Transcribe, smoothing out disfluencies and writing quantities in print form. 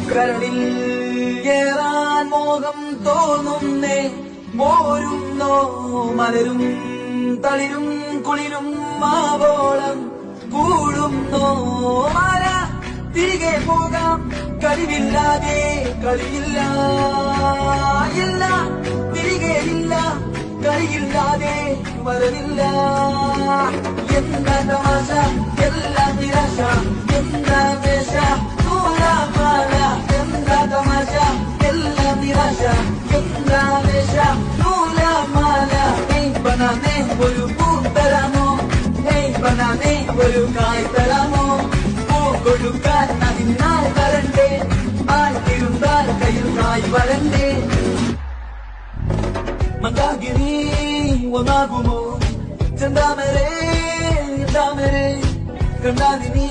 കരളിൽ ഏറാൻ മോഹം തോന്നുന്നേ മോരുന്നോ മലരും തളിരും കുളിരും മാവോളം കൂടുന്നോ മല തിരികെ പോകാം കഴിവില്ലാതെ കളിയില്ല ഇല്ല തിരികെ ഇല്ല കളിയില്ലാതെ വരവില്ല എന്താ തമാശ എല്ലാം നിരാശ എന്താ വേഷ നൂലാമാല എന്താ തമാശ എല്ലാം നിരാശ എന്താ വേഷ നൂലാമാല ബനാനെ ഒരു പൂ തരാമോ ബനാനെ ഒരു കായ് തരാമോ പൂ കൊടുക്കാൻ അതിനാൽ വരണ്ടേ ആയിട്ടിരുന്നാൽ കയ്യിൽ കായ് വരണ്ടേ മന്ദാകിനി ഒന്നാകുമോ ചെന്താമരേ കണ്ടാലിനി